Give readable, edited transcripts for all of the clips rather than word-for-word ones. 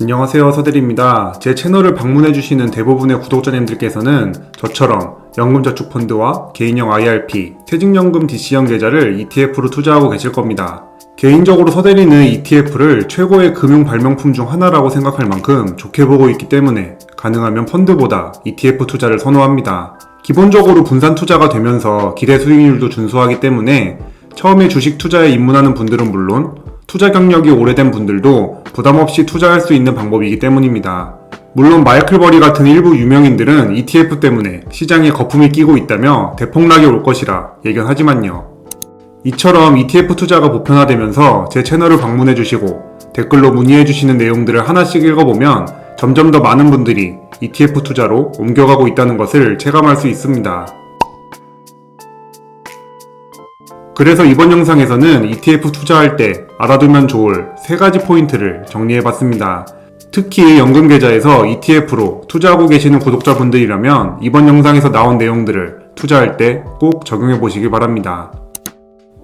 안녕하세요, 서대리입니다. 제 채널을 방문해주시는 대부분의 구독자님들께서는 저처럼 연금저축펀드와 개인형 IRP, 퇴직연금 DC형 계좌를 ETF로 투자하고 계실 겁니다. 개인적으로 서대리는 ETF를 최고의 금융 발명품 중 하나라고 생각할 만큼 좋게 보고 있기 때문에 가능하면 펀드보다 ETF 투자를 선호합니다. 기본적으로 분산 투자가 되면서 기대 수익률도 준수하기 때문에 처음에 주식 투자에 입문하는 분들은 물론 투자 경력이 오래된 분들도 부담없이 투자할 수 있는 방법이기 때문입니다. 물론 마이클 버리 같은 일부 유명인들은 ETF 때문에 시장에 거품이 끼고 있다며 대폭락이 올 것이라 예견하지만요. 이처럼 ETF 투자가 보편화되면서 제 채널을 방문해주시고 댓글로 문의해주시는 내용들을 하나씩 읽어보면 점점 더 많은 분들이 ETF 투자로 옮겨가고 있다는 것을 체감할 수 있습니다. 그래서 이번 영상에서는 ETF 투자할 때 알아두면 좋을 3가지 포인트를 정리해봤습니다. 특히 연금계좌에서 ETF로 투자하고 계시는 구독자분들이라면 이번 영상에서 나온 내용들을 투자할 때 꼭 적용해보시기 바랍니다.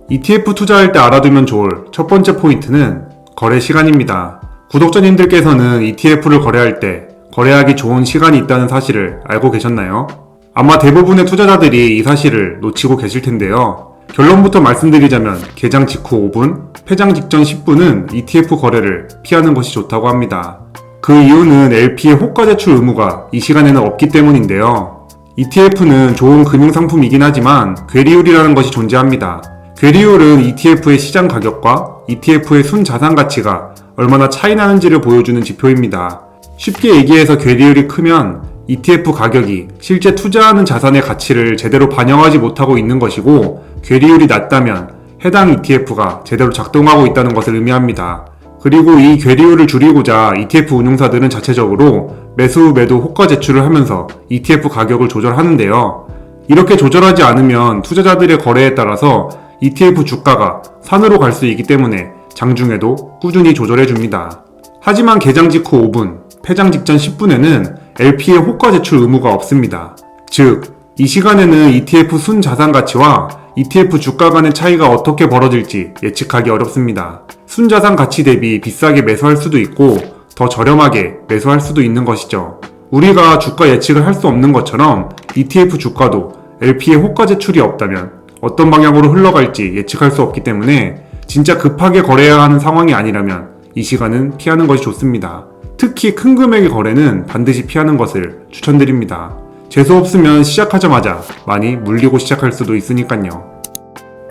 ETF 투자할 때 알아두면 좋을 첫 번째 포인트는 거래 시간입니다. 구독자님들께서는 ETF를 거래할 때 거래하기 좋은 시간이 있다는 사실을 알고 계셨나요? 아마 대부분의 투자자들이 이 사실을 놓치고 계실 텐데요. 결론부터 말씀드리자면 개장 직후 5분, 폐장 직전 10분은 ETF 거래를 피하는 것이 좋다고 합니다. 그 이유는 LP의 호가 제출 의무가 이 시간에는 없기 때문인데요. ETF는 좋은 금융상품이긴 하지만 괴리율이라는 것이 존재합니다. 괴리율은 ETF의 시장 가격과 ETF의 순자산 가치가 얼마나 차이 나는지를 보여주는 지표입니다. 쉽게 얘기해서 괴리율이 크면 ETF 가격이 실제 투자하는 자산의 가치를 제대로 반영하지 못하고 있는 것이고, 괴리율이 낮다면 해당 ETF가 제대로 작동하고 있다는 것을 의미합니다. 그리고 이 괴리율을 줄이고자 ETF 운용사들은 자체적으로 매수 매도 호가 제출을 하면서 ETF 가격을 조절하는데요. 이렇게 조절하지 않으면 투자자들의 거래에 따라서 ETF 주가가 산으로 갈 수 있기 때문에 장중에도 꾸준히 조절해줍니다. 하지만 개장 직후 5분, 폐장 직전 10분에는 LP의 호가 제출 의무가 없습니다. 즉, 이 시간에는 ETF 순자산 가치와 ETF 주가 간의 차이가 어떻게 벌어질지 예측하기 어렵습니다. 순자산 가치 대비 비싸게 매수할 수도 있고 더 저렴하게 매수할 수도 있는 것이죠. 우리가 주가 예측을 할 수 없는 것처럼 ETF 주가도 LP의 호가 제출이 없다면 어떤 방향으로 흘러갈지 예측할 수 없기 때문에 진짜 급하게 거래해야 하는 상황이 아니라면 이 시간은 피하는 것이 좋습니다. 특히 큰 금액의 거래는 반드시 피하는 것을 추천드립니다. 재수 없으면 시작하자마자 많이 물리고 시작할 수도 있으니까요.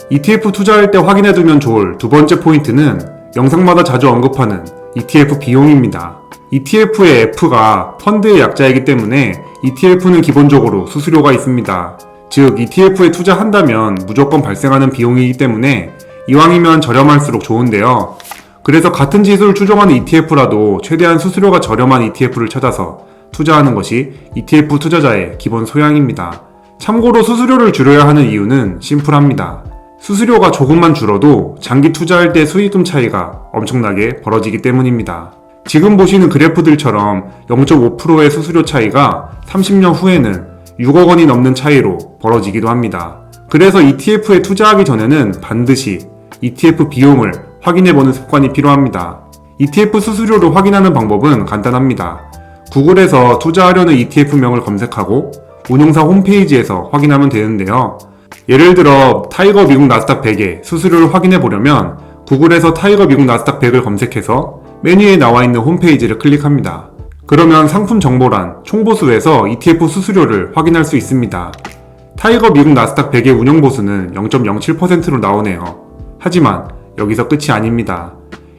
ETF 투자할 때 확인해두면 좋을 두 번째 포인트는 영상마다 자주 언급하는 ETF 비용입니다. ETF의 F가 펀드의 약자이기 때문에 ETF는 기본적으로 수수료가 있습니다. 즉, ETF에 투자한다면 무조건 발생하는 비용이기 때문에 이왕이면 저렴할수록 좋은데요. 그래서 같은 지수를 추종하는 ETF라도 최대한 수수료가 저렴한 ETF를 찾아서 투자하는 것이 ETF 투자자의 기본 소양입니다. 참고로 수수료를 줄여야 하는 이유는 심플합니다. 수수료가 조금만 줄어도 장기 투자할 때 수익금 차이가 엄청나게 벌어지기 때문입니다. 지금 보시는 그래프들처럼 0.5%의 수수료 차이가 30년 후에는 6억 원이 넘는 차이로 벌어지기도 합니다. 그래서 ETF에 투자하기 전에는 반드시 ETF 비용을 확인해보는 습관이 필요합니다. ETF 수수료를 확인하는 방법은 간단합니다. 구글에서 투자하려는 ETF명을 검색하고 운용사 홈페이지에서 확인하면 되는데요. 예를 들어 타이거 미국 나스닥 100의 수수료를 확인해보려면 구글에서 타이거 미국 나스닥 100을 검색해서 메뉴에 나와 있는 홈페이지를 클릭합니다. 그러면 상품 정보란 총보수에서 ETF 수수료를 확인할 수 있습니다. 타이거 미국 나스닥 100의 운용보수는 0.07%로 나오네요. 하지만 여기서 끝이 아닙니다.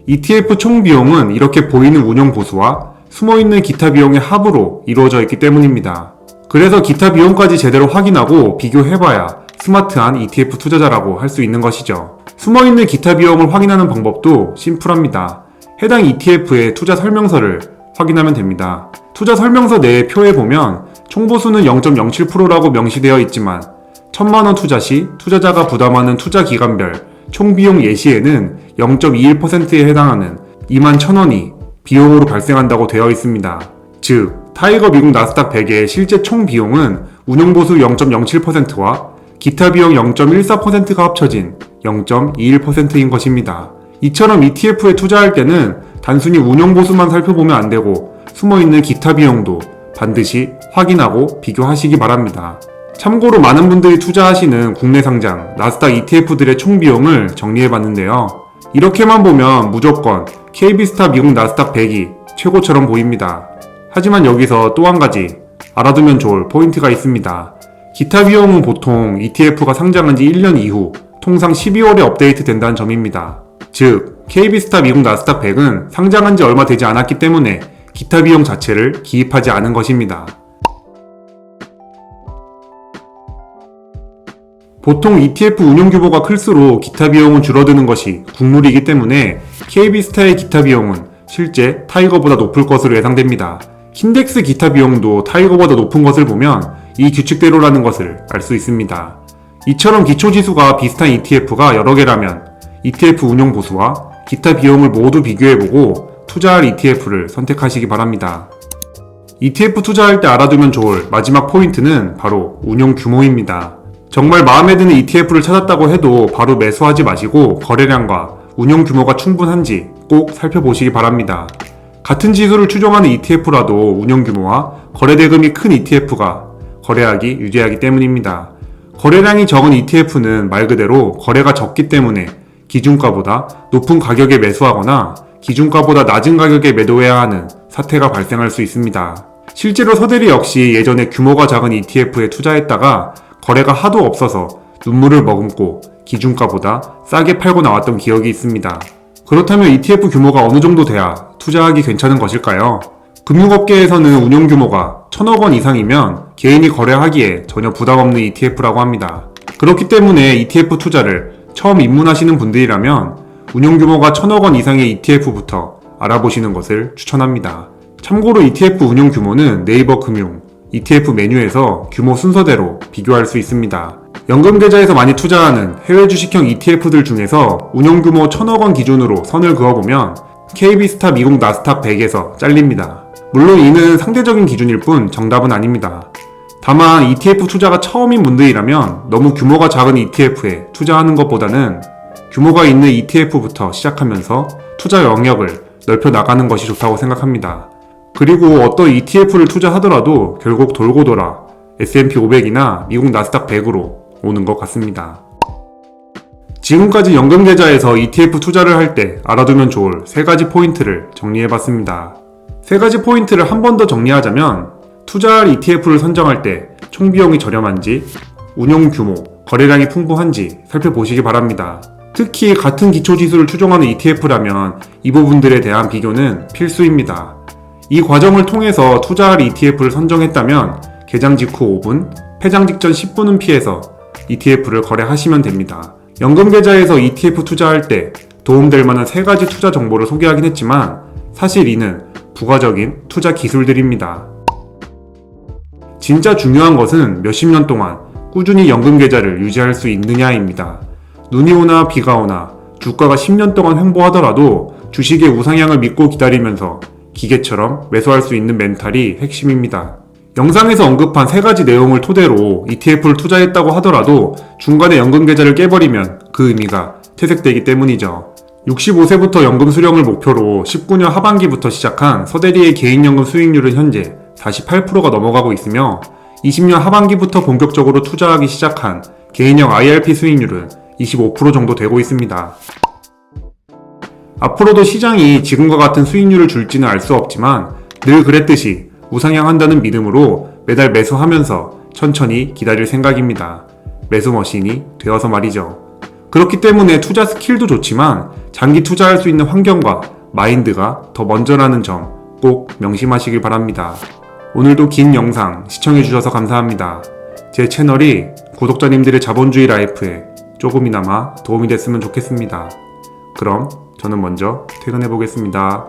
ETF 총 비용은 이렇게 보이는 운용보수와 숨어있는 기타 비용의 합으로 이루어져 있기 때문입니다. 그래서 기타 비용까지 제대로 확인하고 비교해봐야 스마트한 ETF 투자자라고 할 수 있는 것이죠. 숨어있는 기타 비용을 확인하는 방법도 심플합니다. 해당 ETF의 투자 설명서를 확인하면 됩니다. 투자 설명서 내의 표에 보면 총보수는 0.07%라고 명시되어 있지만 1000만원 투자 시 투자자가 부담하는 투자 기간별 총비용 예시에는 0.21%에 해당하는 21,000원이 비용으로 발생한다고 되어 있습니다. 즉, 타이거 미국 나스닥 100의 실제 총 비용은 운용보수 0.07%와 기타 비용 0.14%가 합쳐진 0.21%인 것입니다. 이처럼 ETF에 투자할 때는 단순히 운용 보수만 살펴보면 안 되고 숨어있는 기타 비용도 반드시 확인하고 비교하시기 바랍니다. 참고로 많은 분들이 투자하시는 국내 상장 나스닥 ETF들의 총 비용을 정리해봤는데요. 이렇게만 보면 무조건 KB스타 미국 나스닥 100이 최고처럼 보입니다. 하지만 여기서 또 한 가지 알아두면 좋을 포인트가 있습니다. 기타 비용은 보통 ETF가 상장한 지 1년 이후 통상 12월에 업데이트 된다는 점입니다. 즉, KB스타 미국 나스닥 100은 상장한 지 얼마 되지 않았기 때문에 기타 비용 자체를 기입하지 않은 것입니다. 보통 ETF 운용 규모가 클수록 기타 비용은 줄어드는 것이 국룰이기 때문에 KB스타의 기타 비용은 실제 타이거보다 높을 것으로 예상됩니다. 킨덱스 기타 비용도 타이거보다 높은 것을 보면 이 규칙대로라는 것을 알 수 있습니다. 이처럼 기초지수가 비슷한 ETF가 여러 개라면 ETF 운용 보수와 기타 비용을 모두 비교해보고 투자할 ETF를 선택하시기 바랍니다. ETF 투자할 때 알아두면 좋을 마지막 포인트는 바로 운용 규모입니다. 정말 마음에 드는 ETF를 찾았다고 해도 바로 매수하지 마시고 거래량과 운용 규모가 충분한지 꼭 살펴보시기 바랍니다. 같은 지수를 추종하는 ETF라도 운용 규모와 거래 대금이 큰 ETF가 거래하기 유리하기 때문입니다. 거래량이 적은 ETF는 말 그대로 거래가 적기 때문에 기준가보다 높은 가격에 매수하거나 기준가보다 낮은 가격에 매도해야 하는 사태가 발생할 수 있습니다. 실제로 서대리 역시 예전에 규모가 작은 ETF에 투자했다가 거래가 하도 없어서 눈물을 머금고 기준가보다 싸게 팔고 나왔던 기억이 있습니다. 그렇다면 ETF 규모가 어느 정도 돼야 투자하기 괜찮은 것일까요? 금융업계에서는 운용 규모가 1,000억 원 이상이면 개인이 거래하기에 전혀 부담 없는 ETF라고 합니다. 그렇기 때문에 ETF 투자를 처음 입문하시는 분들이라면 운용 규모가 1,000억 원 이상의 ETF부터 알아보시는 것을 추천합니다. 참고로 ETF 운용 규모는 네이버 금융, ETF 메뉴에서 규모 순서대로 비교할 수 있습니다. 연금 계좌에서 많이 투자하는 해외 주식형 ETF들 중에서 운용 규모 1,000억 원 기준으로 선을 그어보면 KB스타 미국 나스닥 100에서 잘립니다. 물론 이는 상대적인 기준일 뿐 정답은 아닙니다. 다만 ETF 투자가 처음인 분들이라면 너무 규모가 작은 ETF에 투자하는 것보다는 규모가 있는 ETF부터 시작하면서 투자 영역을 넓혀 나가는 것이 좋다고 생각합니다. 그리고 어떤 ETF를 투자하더라도 결국 돌고 돌아 S&P 500이나 미국 나스닥 100으로 오는 것 같습니다. 지금까지 연금 계좌에서 ETF 투자를 할 때 알아두면 좋을 3가지 포인트를 정리해봤습니다. 3가지 포인트를 한 번 더 정리하자면 투자할 ETF를 선정할 때 총 비용이 저렴한지, 운용 규모, 거래량이 풍부한지 살펴보시기 바랍니다. 특히 같은 기초지수를 추종하는 ETF라면 이 부분들에 대한 비교는 필수입니다. 이 과정을 통해서 투자할 ETF를 선정했다면 개장 직후 5분, 폐장 직전 10분은 피해서 ETF를 거래하시면 됩니다. 연금 계좌에서 ETF 투자할 때 도움될 만한 3가지 투자 정보를 소개하긴 했지만 사실 이는 부가적인 투자 기술들입니다. 진짜 중요한 것은 몇십 년 동안 꾸준히 연금 계좌를 유지할 수 있느냐입니다. 눈이 오나 비가 오나 주가가 10년 동안 횡보하더라도 주식의 우상향을 믿고 기다리면서 기계처럼 매수할 수 있는 멘탈이 핵심입니다. 영상에서 언급한 3가지 내용을 토대로 ETF를 투자했다고 하더라도 중간에 연금 계좌를 깨버리면 그 의미가 퇴색되기 때문이죠. 65세부터 연금 수령을 목표로 19년 하반기부터 시작한 서대리의 개인연금 수익률은 현재 48%가 넘어가고 있으며 20년 하반기부터 본격적으로 투자하기 시작한 개인형 IRP 수익률은 25% 정도 되고 있습니다. 앞으로도 시장이 지금과 같은 수익률을 줄지는 알 수 없지만 늘 그랬듯이 우상향한다는 믿음으로 매달 매수하면서 천천히 기다릴 생각입니다. 매수 머신이 되어서 말이죠. 그렇기 때문에 투자 스킬도 좋지만 장기 투자할 수 있는 환경과 마인드가 더 먼저라는 점 꼭 명심하시길 바랍니다. 오늘도 긴 영상 시청해주셔서 감사합니다. 제 채널이 구독자님들의 자본주의 라이프에 조금이나마 도움이 됐으면 좋겠습니다. 그럼 저는 먼저 퇴근해 보겠습니다.